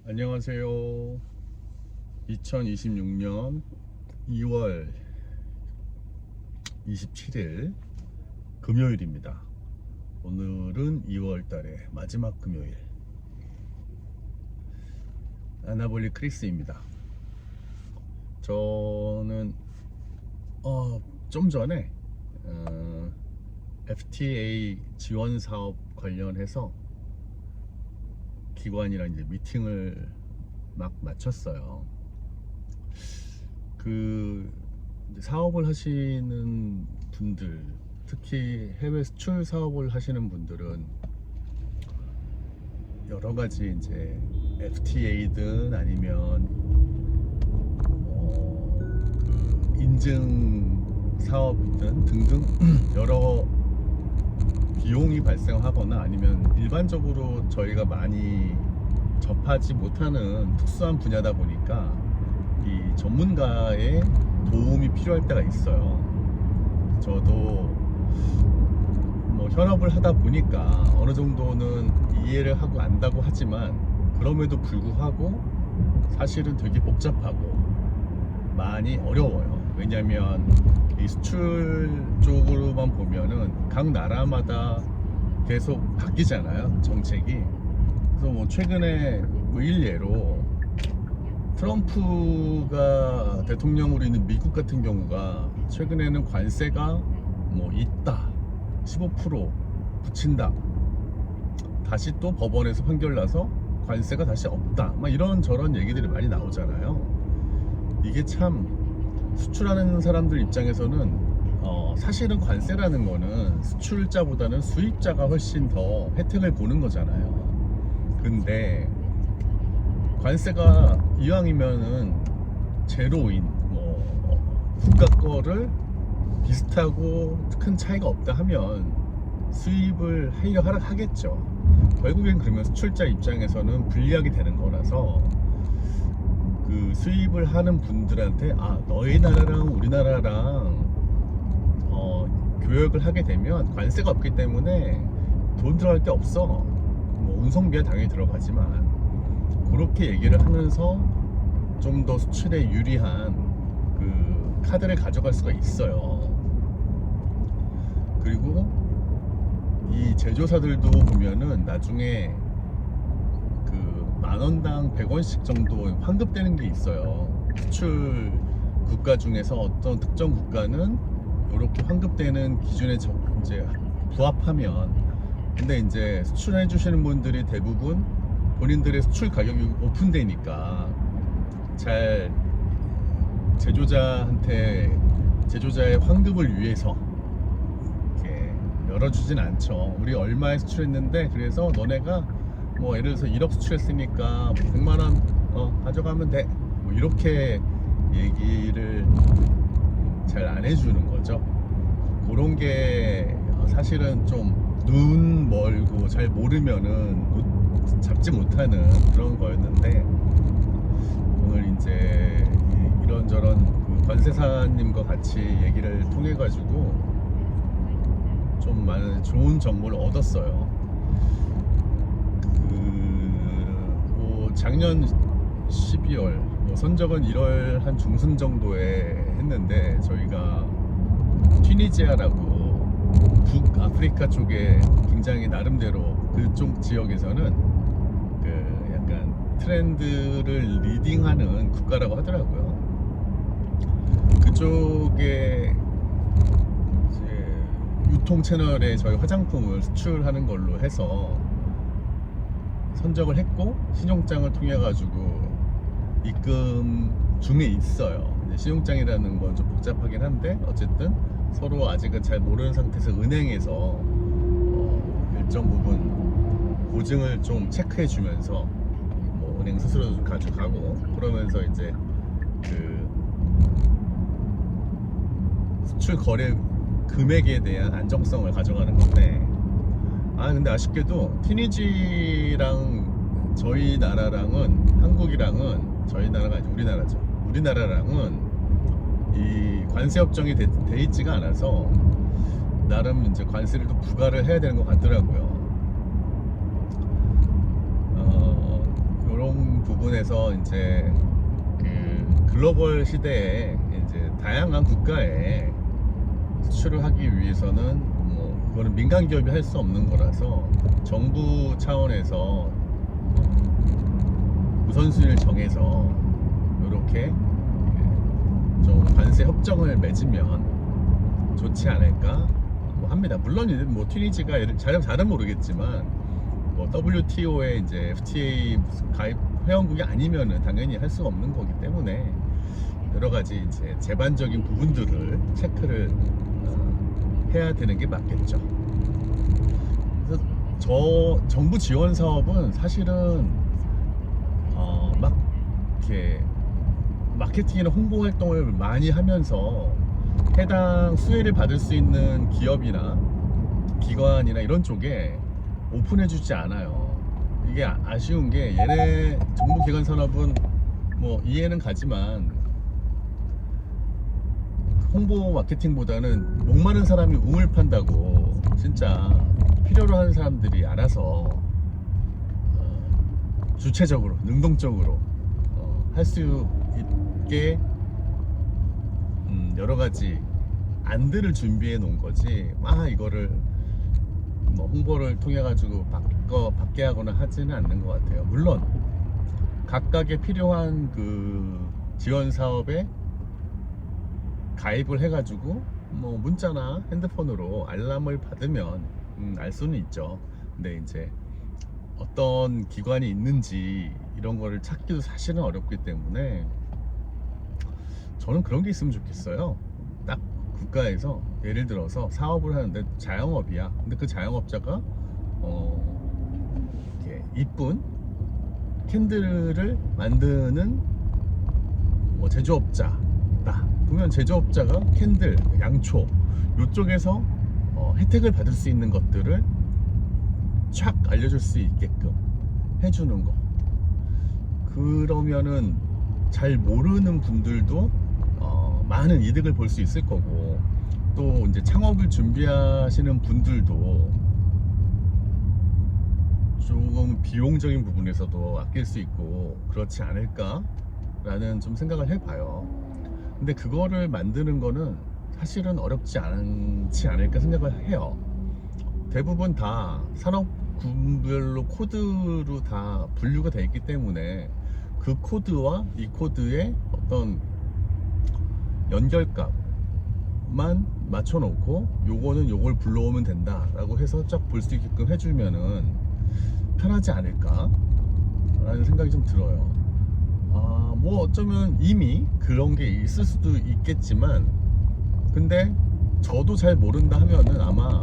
안녕하세요. 2026년 2월 27일 금요일입니다. 오늘은 2월 달의 마지막 금요일. 아나볼리 크리스입니다. 저는 좀 전에 FTA 지원 사업 관련해서 기관이랑 이제 미팅을 막 마쳤어요. 이제 사업을 하시는 분들, 특히 해외 수출 사업을 하시는 분들은 여러 가지 이제 FTA든 아니면 인증 사업이든 등등 여러 비용이 발생하거나 아니면 일반적으로 저희가 많이 접하지 못하는 특수한 분야다 보니까 이 전문가의 도움이 필요할 때가 있어요. 저도 뭐 현업을 하다 보니까 어느 정도는 이해를 하고 안다고 하지만 그럼에도 불구하고 사실은 되게 복잡하고 많이 어려워요. 왜냐면 이 수출 쪽으로만 보면은 각 나라마다 계속 바뀌잖아요, 정책이. 그래서 뭐 최근에 뭐 일례로 트럼프가 대통령으로 있는 미국 같은 경우가 최근에는 관세가 뭐 있다, 15% 붙인다, 다시 또 법원에서 판결 나서 관세가 다시 없다, 막 이런 얘기들이 많이 나오잖아요. 이게 참 수출하는 사람들 입장에서는 사실은 관세라는 거는 수출자보다는 수입자가 훨씬 더 혜택을 보는 거잖아요. 근데 관세가 이왕이면은 제로인 국가 거를 비슷하고 큰 차이가 없다 하면 수입을 하겠죠. 결국엔 그러면 수출자 입장에서는 불리하게 되는 거라서 그 수입을 하는 분들한테 너희 나라랑 우리나라랑 교역을 하게 되면 관세가 없기 때문에 돈 들어갈 게 없어. 뭐 운송비야 당연히 들어가지만 그렇게 얘기를 하면서 좀 더 수출에 유리한 그 카드를 가져갈 수가 있어요. 그리고 이 제조사들도 보면은 나중에 그 만원당 100원씩 정도 환급되는 게 있어요. 수출 국가 중에서 어떤 특정 국가는 이렇게 환급되는 기준에 이제 부합하면, 근데 이제 수출해 주시는 분들이 대부분 본인들의 수출 가격이 오픈되니까 잘 제조자의 환급을 위해서 이렇게 열어주진 않죠. 우리 얼마에 수출했는데 그래서 너네가 뭐 예를 들어서 1억 수출했으니까 100만원 가져가면 돼, 뭐 이렇게 얘기를 잘 안 해주는 거죠. 그런 게 사실은 좀 눈 멀고 잘 모르면은 잡지 못하는 그런 거였는데, 오늘 이제 이런저런 그 관세사님과 같이 얘기를 통해 가지고 좀 많은 좋은 정보를 얻었어요. 작년 12월 선적은 1월 한 중순 정도에 했는데, 저희가 튀니지아라고 북아프리카 쪽에 굉장히 나름대로 그쪽 지역에서는 그 약간 트렌드를 리딩하는 국가라고 하더라고요. 그쪽에 이제 유통 채널에 저희 화장품을 수출하는 걸로 해서 선적을 했고 신용장을 통해 가지고 입금 중에 있어요. 신용장이라는 건 좀 복잡하긴 한데 어쨌든 서로 아직은 잘 모르는 상태에서 은행에서 일정 부분 보증을 좀 체크해 주면서 뭐 은행 스스로도 좀 가져가고 그러면서 이제 그 수출 거래 금액에 대한 안정성을 가져가는 건데, 근데 아쉽게도 튀니지랑 저희 나라랑은, 한국이랑은, 저희 나라가 아니고 우리나라죠, 우리나라랑은 이 관세 협정이 돼 있지가 않아서 나름 이제 관세를 또 부과를 해야 되는 것 같더라고요. 이런 부분에서 이제 그 글로벌 시대에 이제 다양한 국가에 수출을 하기 위해서는 뭐 이거는 민간 기업이 할 수 없는 거라서 정부 차원에서 우선순위를 정해서 이렇게 좀 관세 협정을 맺으면 좋지 않을까 뭐 합니다. 물론 뭐 튀니지가 잘은 모르겠지만 뭐 WTO에 이제 FTA 가입 회원국이 아니면은 당연히 할 수가 없는 거기 때문에 여러 가지 이제 제반적인 부분들을 체크를 해야 되는 게 맞겠죠. 그래서 저 정부 지원 사업은 사실은 막 이렇게 마케팅이나 홍보 활동을 많이 하면서 해당 수혜를 받을 수 있는 기업이나 기관이나 이런 쪽에 오픈해 주지 않아요. 이게 아쉬운 게 얘네 정부기관 산업은 뭐 이해는 가지만 홍보 마케팅보다는 목마른 사람이 우물 판다고 진짜 필요로 하는 사람들이 알아서 주체적으로 능동적으로 할 수 있게 여러 가지 안들을 준비해 놓은 거지 막 이거를 뭐 홍보를 통해 가지고 받게 하거나 하지는 않는 것 같아요. 물론 각각의 필요한 그 지원 사업에 가입을 해가지고 뭐 문자나 핸드폰으로 알람을 받으면 알 수는 있죠. 근데 이제 어떤 기관이 있는지 이런 거를 찾기도 사실은 어렵기 때문에 저는 그런 게 있으면 좋겠어요. 딱 국가에서 예를 들어서 사업을 하는데 자영업이야. 근데 그 자영업자가 이렇게 이쁜 캔들을 만드는 뭐 제조업자다. 그러면 제조업자가 캔들, 양초 이쪽에서 혜택을 받을 수 있는 것들을 촥 알려줄 수 있게끔 해주는 거. 그러면은 잘 모르는 분들도 많은 이득을 볼 수 있을 거고, 또 이제 창업을 준비하시는 분들도 조금 비용적인 부분에서도 아낄 수 있고 그렇지 않을까 라는 좀 생각을 해봐요. 근데 그거를 만드는 거는 사실은 어렵지 않지 않을까 생각을 해요. 대부분 다 산업군별로 코드로 다 분류가 되어 있기 때문에 그 코드와 이 코드의 어떤 연결값만 맞춰 놓고 요거는 요걸 불러오면 된다 라고 해서 쫙 볼 수 있게끔 해주면은 편하지 않을까 라는 생각이 좀 들어요. 뭐 어쩌면 이미 그런 게 있을 수도 있겠지만, 근데 저도 잘 모른다 하면은 아마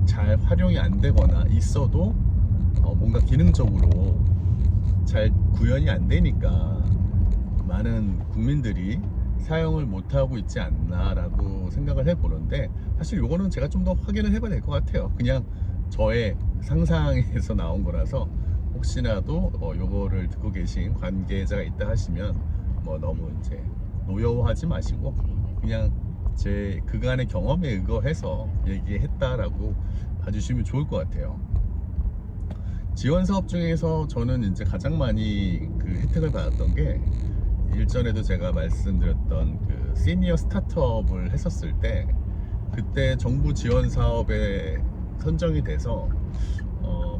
잘 활용이 안 되거나 있어도 뭔가 기능적으로 잘 구현이 안 되니까 많은 국민들이 사용을 못하고 있지 않나 라고 생각을 해보는데, 사실 요거는 제가 좀 더 확인을 해봐야 될 것 같아요. 그냥 저의 상상에서 나온 거라서 혹시라도 요거를 듣고 계신 관계자가 있다 하시면 뭐 너무 이제 노여워하지 마시고 그냥 제 그간의 경험에 의거해서 얘기했다라고 봐주시면 좋을 것 같아요. 지원 사업 중에서 저는 이제 가장 많이 그 혜택을 받았던 게, 일전에도 제가 말씀드렸던 그 시니어 스타트업을 했었을 때, 그때 정부 지원 사업에 선정이 돼서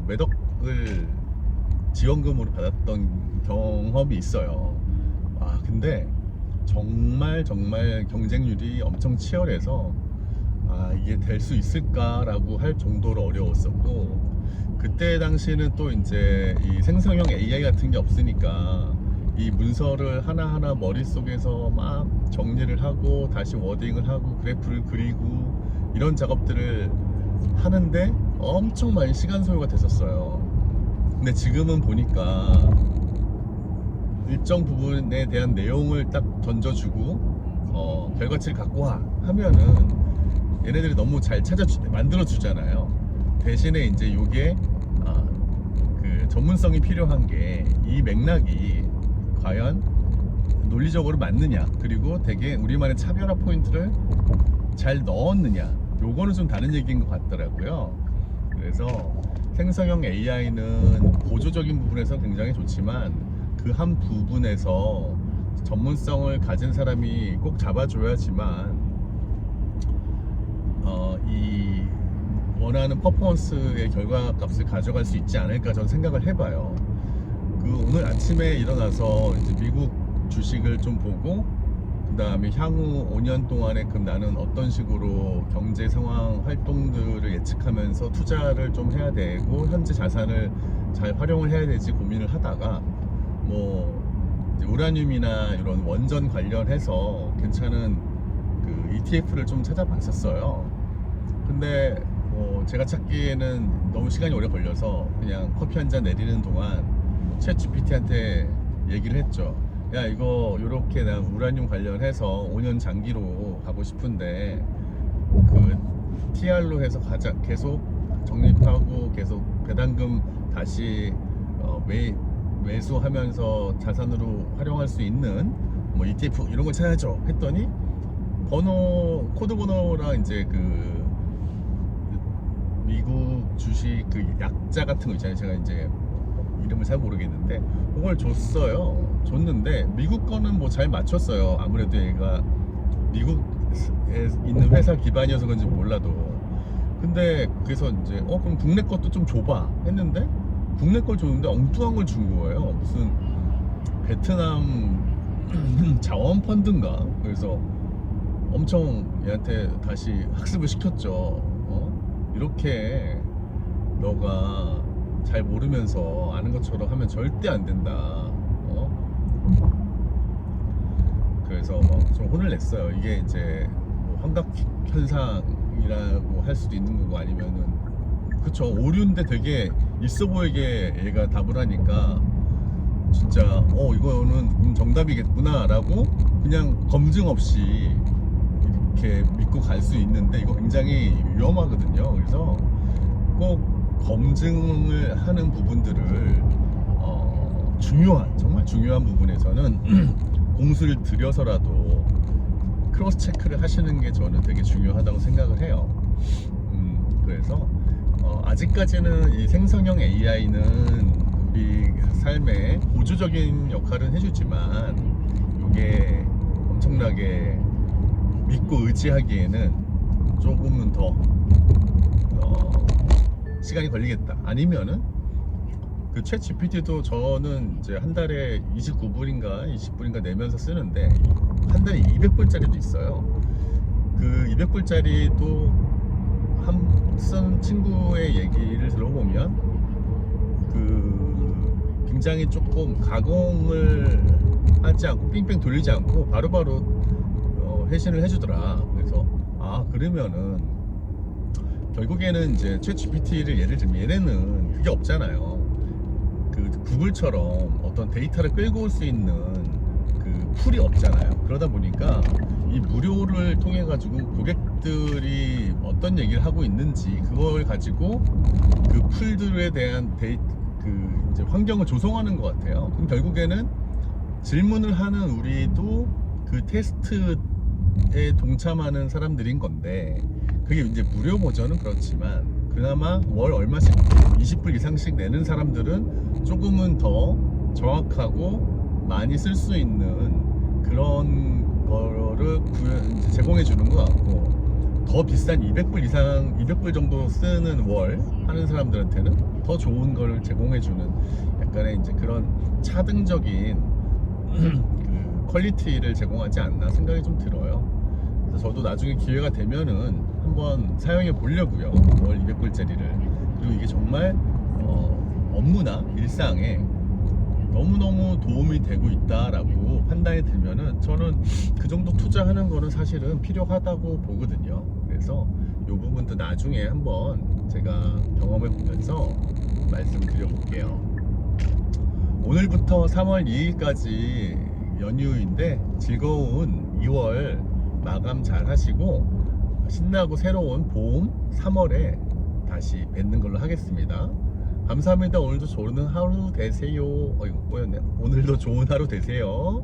몇 억을 지원금으로 받았던 경험이 있어요. 근데 정말 경쟁률이 엄청 치열해서 이게 될 수 있을까라고 할 정도로 어려웠었고, 그때 당시에는 또 이제 이 생성형 AI 같은 게 없으니까 이 문서를 하나하나 머릿속에서 막 정리를 하고 다시 워딩을 하고 그래프를 그리고 이런 작업들을 하는데 엄청 많이 시간 소요가 됐었어요. 근데 지금은 보니까 일정 부분에 대한 내용을 딱 던져주고 결과치를 갖고 와 하면은 얘네들이 너무 잘 만들어 주잖아요. 대신에 이제 요게 그 전문성이 필요한 게, 이 맥락이 과연 논리적으로 맞느냐, 그리고 되게 우리만의 차별화 포인트를 잘 넣었느냐, 요거는 좀 다른 얘기인 것 같더라고요. 그래서 생성형 AI는 보조적인 부분에서 굉장히 좋지만 그 한 부분에서 전문성을 가진 사람이 꼭 잡아줘야지만 이 원하는 퍼포먼스의 결과값을 가져갈 수 있지 않을까 저는 생각을 해봐요. 오늘 아침에 일어나서 이제 미국 주식을 좀 보고 그 다음에 향후 5년 동안에 그럼 나는 어떤 식으로 경제 상황 활동들을 예측하면서 투자를 좀 해야 되고 현재 자산을 잘 활용을 해야 될지 고민을 하다가 뭐 이제 우라늄이나 이런 원전 관련해서 괜찮은 그 ETF를 좀 찾아봤었어요. 근데 뭐 제가 찾기에는 너무 시간이 오래 걸려서 그냥 커피 한 잔 내리는 동안 챗 GPT한테 얘기를 했죠. 야, 이거 요렇게 난 우라늄 관련해서 5년 장기로 가고 싶은데 그 TR로 해서 계속 적립하고 계속 배당금 다시 매수하면서 자산으로 활용할 수 있는 뭐 ETF 이런 거 찾아줘 했더니 코드 번호랑 이제 그 미국 주식 그 약자 같은 거 있잖아요. 제가 이제 이름을 잘 모르겠는데 그걸 줬는데 미국 거는 뭐 잘 맞췄어요. 아무래도 얘가 미국에 있는 회사 기반이어서 그런지 몰라도. 근데 그래서 이제 그럼 국내 것도 좀 줘봐 했는데 국내 걸 줬는데 엉뚱한 걸 준 거예요. 무슨 베트남 자원 펀드인가. 그래서 엄청 얘한테 다시 학습을 시켰죠. 이렇게 너가 잘 모르면서 아는 것처럼 하면 절대 안 된다. 그래서 좀 혼을 냈어요. 이게 이제 뭐 환각 현상이라고 할 수도 있는 거고 아니면은 그쵸, 오류인데 되게 있어 보이게 얘가 답을 하니까 진짜 이거는 정답이겠구나 라고 그냥 검증 없이 이렇게 믿고 갈 수 있는데 이거 굉장히 위험하거든요. 그래서 꼭 검증을 하는 부분들을 정말 중요한 부분에서는 공수를 들여서라도 크로스 체크를 하시는 게 저는 되게 중요하다고 생각을 해요. 그래서 아직까지는 이 생성형 AI는 우리 삶에 보조적인 역할은 해주지만 이게 엄청나게 믿고 의지하기에는 조금은 더 시간이 걸리겠다. 아니면은 그 챗 GPT도 저는 이제 한 달에 29불인가 20불인가 내면서 쓰는데 한 달에 200불짜리도 있어요. 그 200불짜리도 쓴 친구의 얘기를 들어보면 그 굉장히 조금 가공을 하지 않고 삥뺑 돌리지 않고 바로바로 회신을 해주더라. 그래서 그러면은 결국에는 이제 챗 GPT를 예를 들면 얘네는 그게 없잖아요. 그 구글처럼 어떤 데이터를 끌고 올 수 있는 그 풀이 없잖아요. 그러다 보니까 이 무료를 통해 가지고 고객들이 어떤 얘기를 하고 있는지 그걸 가지고 그 풀들에 대한 그 이제 환경을 조성하는 것 같아요. 그럼 결국에는 질문을 하는 우리도 그 테스트에 동참하는 사람들인 건데 그게 이제 무료 버전은 그렇지만 그나마 월 얼마씩 20불 이상씩 내는 사람들은 조금은 더 정확하고 많이 쓸 수 있는 그런 거를 제공해 주는 것 같고 더 비싼 200불 정도 쓰는 월 하는 사람들한테는 더 좋은 걸 제공해 주는 약간의 이제 그런 차등적인 그 퀄리티를 제공하지 않나 생각이 좀 들어요. 그래서 저도 나중에 기회가 되면은 한번 사용해 보려고요. 월 200불짜리를. 그리고 이게 정말 업무나 일상에 너무너무 도움이 되고 있다라고 판단이 들면은 저는 그 정도 투자하는 거는 사실은 필요하다고 보거든요. 그래서 이 부분도 나중에 한번 제가 경험해 보면서 말씀드려 볼게요. 오늘부터 3월 2일까지 연휴인데 즐거운 2월 마감 잘 하시고 신나고 새로운 봄 3월에 다시 뵙는 걸로 하겠습니다. 감사합니다. 오늘도 좋은 하루 되세요. 이거 꼬였네. 오늘도 좋은 하루 되세요.